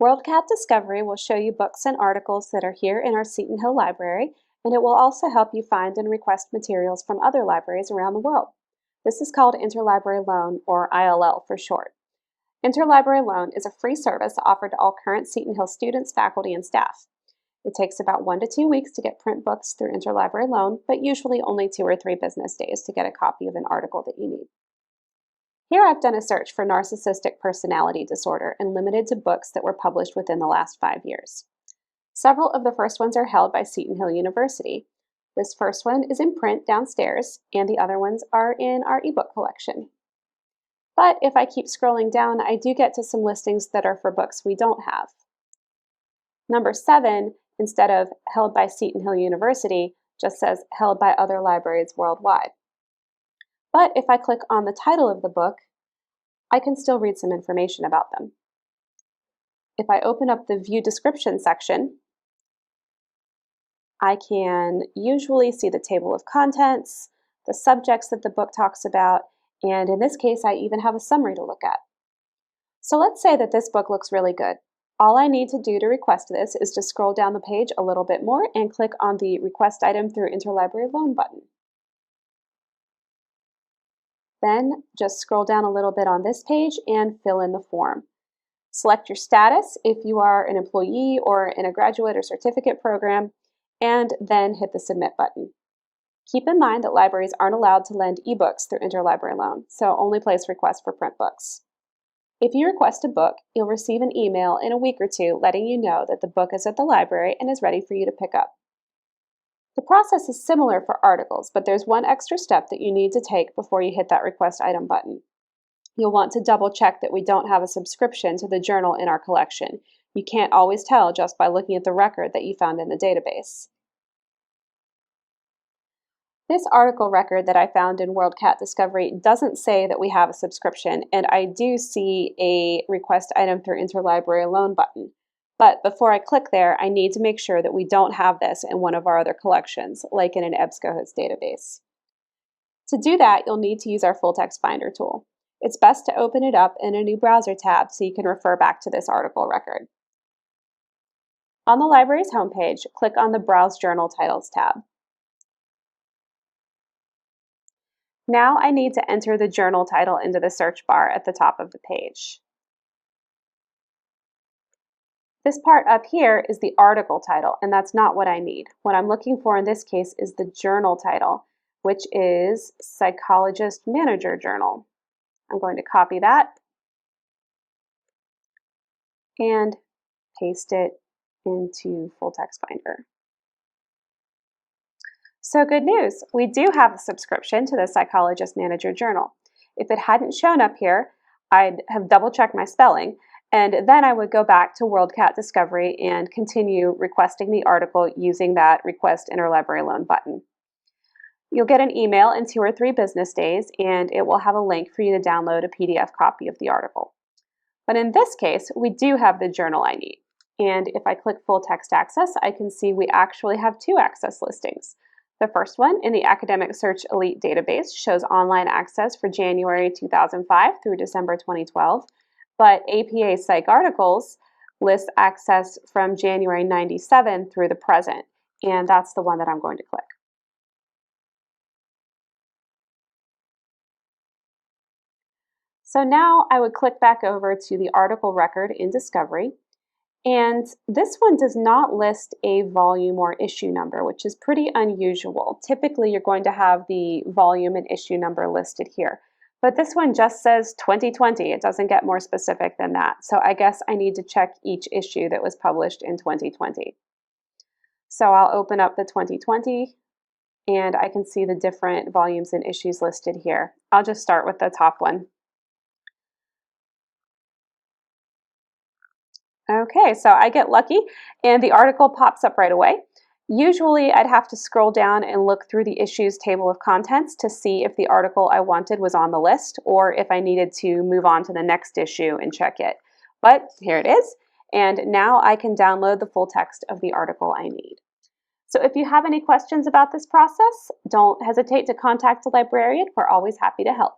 WorldCat Discovery will show you books and articles that are here in our Seton Hill Library, and it will also help you find and request materials from other libraries around the world. This is called Interlibrary Loan, or ILL for short. Interlibrary Loan is a free service offered to all current Seton Hill students, faculty, and staff. It takes about 1 to 2 weeks to get print books through Interlibrary Loan, but usually only 2 or 3 business days to get a copy of an article that you need. Here I've done a search for narcissistic personality disorder and limited to books that were published within the last 5 years. Several of the first ones are held by Seton Hill University. This first one is in print downstairs, and the other ones are in our ebook collection. But if I keep scrolling down, I do get to some listings that are for books we don't have. Number 7, instead of held by Seton Hill University, just says held by other libraries worldwide. But if I click on the title of the book, I can still read some information about them. If I open up the View Description section, I can usually see the table of contents, the subjects that the book talks about, and in this case, I even have a summary to look at. So let's say that this book looks really good. All I need to do to request this is to scroll down the page a little bit more and click on the Request Item through Interlibrary Loan button. Then just scroll down a little bit on this page and fill in the form. Select your status if you are an employee or in a graduate or certificate program, and then hit the Submit button. Keep in mind that libraries aren't allowed to lend ebooks through Interlibrary Loan, so only place requests for print books. If you request a book, you'll receive an email in a week or 2 letting you know that the book is at the library and is ready for you to pick up. The process is similar for articles, but there's one extra step that you need to take before you hit that Request Item button. You'll want to double check that we don't have a subscription to the journal in our collection. You can't always tell just by looking at the record that you found in the database. This article record that I found in WorldCat Discovery doesn't say that we have a subscription, and I do see a Request Item through Interlibrary Loan button. But before I click there, I need to make sure that we don't have this in one of our other collections, like in an EBSCOhost database. To do that, you'll need to use our Full Text Finder tool. It's best to open it up in a new browser tab so you can refer back to this article record. On the library's homepage, click on the Browse Journal Titles tab. Now I need to enter the journal title into the search bar at the top of the page. This part up here is the article title, and that's not what I need. What I'm looking for in this case is the journal title, which is Psychologist Manager Journal. I'm going to copy that and paste it into Full Text Finder. So good news, we do have a subscription to the Psychologist Manager Journal. If it hadn't shown up here, I'd have double-checked my spelling, and then I would go back to WorldCat Discovery and continue requesting the article using that Request Interlibrary Loan button. You'll get an email in 2 or 3 business days, and it will have a link for you to download a PDF copy of the article. But in this case, we do have the journal I need. And if I click Full Text Access, I can see we actually have 2 access listings. The first one, in the Academic Search Elite database, shows online access for January 2005 through December 2012, but APA Psych Articles lists access from January 97 through the present, and that's the one that I'm going to click. So now I would click back over to the article record in Discovery, and this one does not list a volume or issue number, which is pretty unusual. Typically, you're going to have the volume and issue number listed here. But this one just says 2020. It doesn't get more specific than that. So I guess I need to check each issue that was published in 2020. So I'll open up the 2020, and I can see the different volumes and issues listed here. I'll just start with the top one. Okay, so I get lucky and the article pops up right away. Usually I'd have to scroll down and look through the issues table of contents to see if the article I wanted was on the list or if I needed to move on to the next issue and check it. But here it is, and now I can download the full text of the article I need. So if you have any questions about this process, don't hesitate to contact a librarian. We're always happy to help.